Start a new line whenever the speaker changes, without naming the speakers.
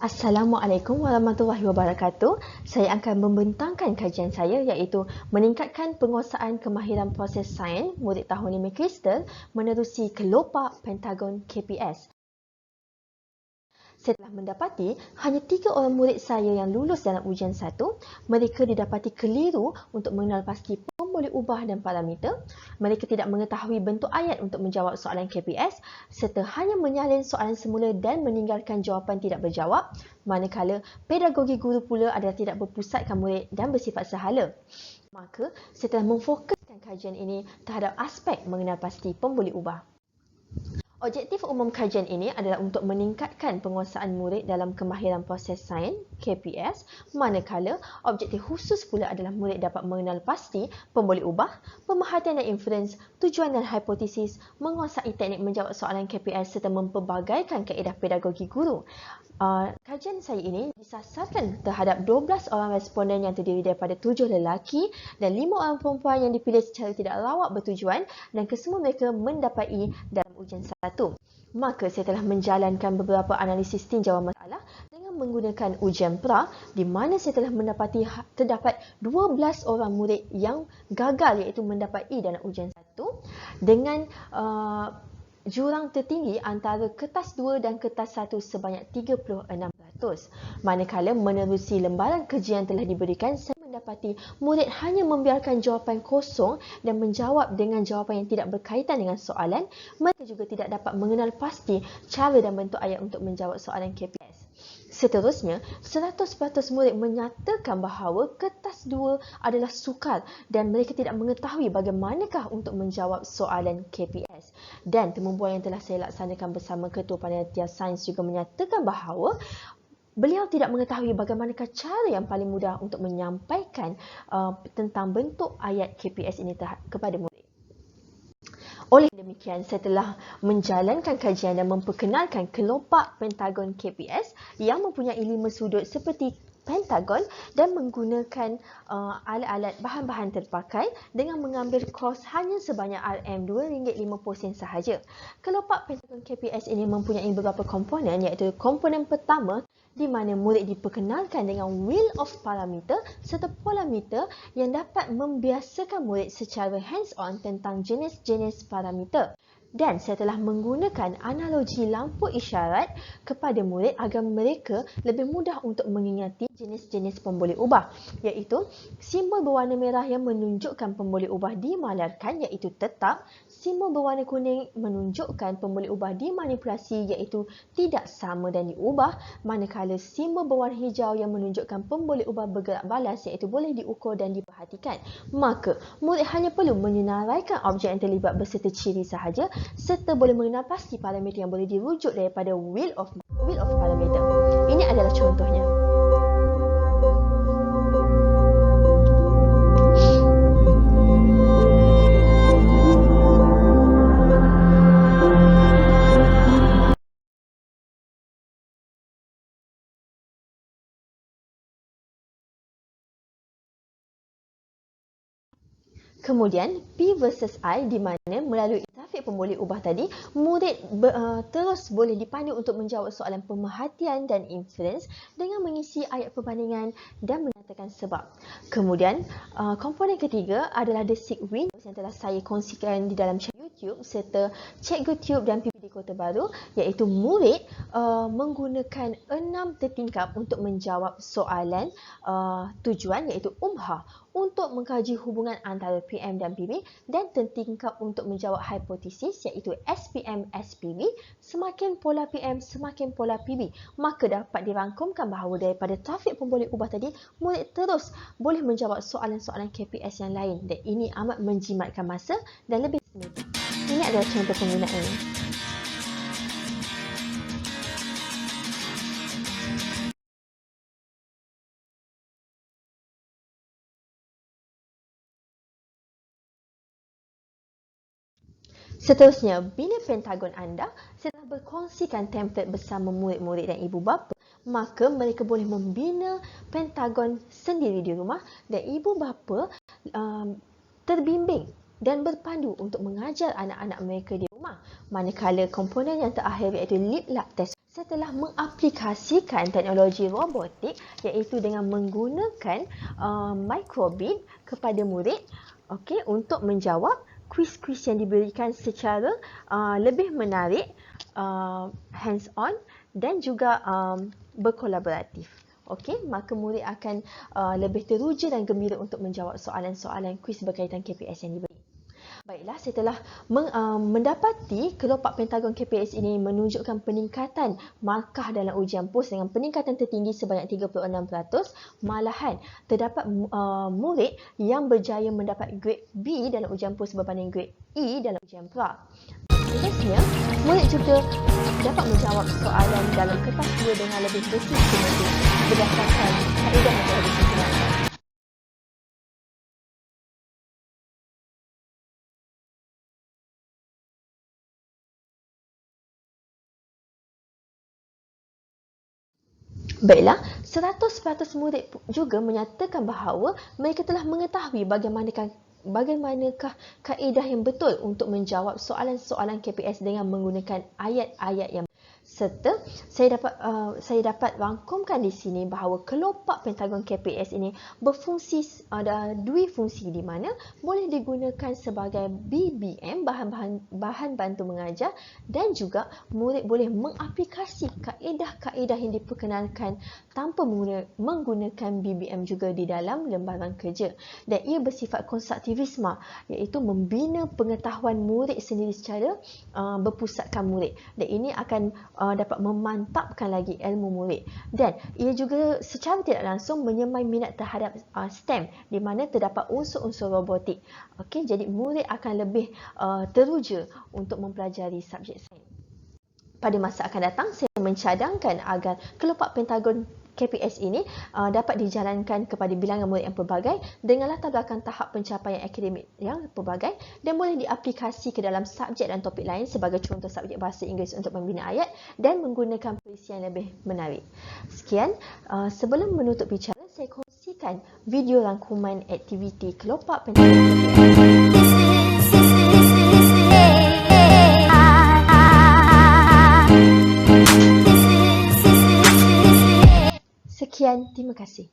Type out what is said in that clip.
Assalamualaikum warahmatullahi wabarakatuh. Saya akan membentangkan kajian saya iaitu meningkatkan penguasaan kemahiran proses sains murid tahun 5 Kristal menerusi kelopak pentagon KPS. Saya telah mendapati hanya 3 orang murid saya yang lulus dalam ujian 1. Mereka didapati keliru untuk mengenal pasti pemboleh ubah dan parameter. Mereka tidak mengetahui bentuk ayat untuk menjawab soalan KPS serta hanya menyalin soalan semula dan meninggalkan jawapan tidak berjawab. Manakala pedagogi guru pula adalah tidak berpusatkan murid dan bersifat sehala. Maka saya telah memfokuskan kajian ini terhadap aspek mengenal pasti pemboleh ubah. Objektif umum kajian ini adalah untuk meningkatkan penguasaan murid dalam kemahiran proses sains KPS, manakala objektif khusus pula adalah murid dapat mengenal pasti pemboleh ubah, pemerhatian dan inferens, tujuan dan hipotesis, menguasai teknik menjawab soalan KPS serta mempelbagaikan kaedah pedagogi guru. Kajian saya ini disasarkan terhadap 12 orang responden yang terdiri daripada 7 lelaki dan 5 orang perempuan yang dipilih secara tidak lawak bertujuan dan kesemua mereka mendapat dalam ujian 1. Maka saya telah menjalankan beberapa analisis tinjauan masalah dengan menggunakan ujian pra di mana saya telah mendapati terdapat 12 orang murid yang gagal iaitu mendapat dalam ujian 1 dengan jurang tertinggi antara kertas 2 dan kertas 1 sebanyak 36%. Manakala menerusi lembaran kerja yang telah diberikan, saya mendapati murid hanya membiarkan jawapan kosong dan menjawab dengan jawapan yang tidak berkaitan dengan soalan. Mereka juga tidak dapat mengenal pasti cara dan bentuk ayat untuk menjawab soalan KPS. Seterusnya, 100% murid menyatakan bahawa kertas 2 adalah sukar dan mereka tidak mengetahui bagaimanakah untuk menjawab soalan KPS. Dan temumbuhan yang telah saya laksanakan bersama Ketua Panitia Sains juga menyatakan bahawa beliau tidak mengetahui bagaimanakah cara yang paling mudah untuk menyampaikan tentang bentuk ayat KPS ini kepada murid. Oleh demikian, saya telah menjalankan kajian dan memperkenalkan kelopak pentagon KPS yang mempunyai 5 sudut seperti pentagon dan menggunakan alat-alat bahan-bahan terpakai dengan mengambil kos hanya sebanyak RM2.50 sahaja. Kelopak pentagon KPS ini mempunyai beberapa komponen iaitu komponen pertama di mana murid diperkenalkan dengan wheel of parameter serta parameter yang dapat membiasakan murid secara hands-on tentang jenis-jenis parameter. Dan saya telah menggunakan analogi lampu isyarat kepada murid agar mereka lebih mudah untuk mengingati jenis-jenis pemboleh ubah, iaitu simbol berwarna merah yang menunjukkan pemboleh ubah dimalarkan iaitu tetap, simbol berwarna kuning menunjukkan pemboleh ubah dimanipulasi iaitu tidak sama dan diubah, manakala simbol berwarna hijau yang menunjukkan pemboleh ubah bergerak balas iaitu boleh diukur dan diperhatikan. Maka, murid hanya perlu menyenaraikan objek yang terlibat berserta ciri sahaja serta boleh mengenal pasti parameter yang boleh dirujuk daripada wheel of parameter. Ini adalah contohnya. Kemudian P versus I di mana melalui grafik pemboleh ubah tadi, murid terus boleh dipandu untuk menjawab soalan pemerhatian dan inference dengan mengisi ayat perbandingan dan menyatakan sebab. Kemudian komponen ketiga adalah the seek windows yang telah saya kongsikan di dalam channel YouTube Tube serta Cikgu Tube dan PPD Kota Baru, iaitu murid menggunakan 6 tertingkap untuk menjawab soalan tujuan iaitu UMHA untuk mengkaji hubungan antara PM dan PB, dan tertingkap untuk menjawab hipotesis iaitu SPM-SPB. Semakin pola PM, semakin pola PB. Maka dapat dirangkumkan bahawa daripada trafik pemboleh ubah tadi, murid terus boleh menjawab soalan-soalan KPS yang lain, dan ini amat menjimatkan masa dan lebih smooth. Ini adalah contoh penggunaan. Seterusnya, bila pentagon anda setelah berkongsikan template bersama murid-murid dan ibu bapa, maka mereka boleh membina pentagon sendiri di rumah, dan ibu bapa terbimbing dan berpandu untuk mengajar anak-anak mereka di rumah. Manakala komponen yang terakhir iaitu lip lab test, setelah mengaplikasikan teknologi robotik iaitu dengan menggunakan microbit kepada murid, untuk menjawab kuis-kuis yang diberikan secara lebih menarik, hands-on dan juga berkolaboratif. Maka murid akan lebih teruja dan gembira untuk menjawab soalan-soalan kuis berkaitan KPS yang diberi. Baiklah, setelah mendapati kelopak pentagon KPS ini menunjukkan peningkatan markah dalam ujian POS dengan peningkatan tertinggi sebanyak 36%, malahan terdapat murid yang berjaya mendapat grade B dalam ujian POS berbanding grade E dalam ujian pra. Seterusnya, murid juga dapat menjawab soalan dalam kertas 2 dengan lebih bersih semasa berdasarkan kaedah metode susunan. Baiklah, 100% murid juga menyatakan bahawa mereka telah mengetahui bagaimanakah kaedah yang betul untuk menjawab soalan-soalan KPS dengan menggunakan ayat-ayat yang serta saya dapat rangkumkan di sini bahawa kelopak pentagon KPS ini berfungsi, ada dua fungsi di mana boleh digunakan sebagai BBM, bahan bantu mengajar, dan juga murid boleh mengaplikasi kaedah-kaedah yang diperkenalkan tanpa menggunakan BBM juga di dalam lembaran kerja, dan ia bersifat konstruktivisme, iaitu membina pengetahuan murid sendiri secara berpusatkan murid, dan ini akan dapat memantapkan lagi ilmu murid, dan ia juga secara tidak langsung menyemai minat terhadap STEM di mana terdapat unsur-unsur robotik. Jadi murid akan lebih teruja untuk mempelajari subjek sains. Pada masa akan datang, saya mencadangkan agar kelopak pentagon KPS ini dapat dijalankan kepada bilangan murid yang pelbagai dengan latar belakang tahap pencapaian akademik yang pelbagai, dan boleh diaplikasi ke dalam subjek dan topik lain sebagai contoh subjek bahasa Inggeris untuk membina ayat dan menggunakan perisian lebih menarik. Sekian, sebelum menutup bicara, saya kongsikan video rangkuman aktiviti kelopak pentagon KPS. Sekian, terima kasih.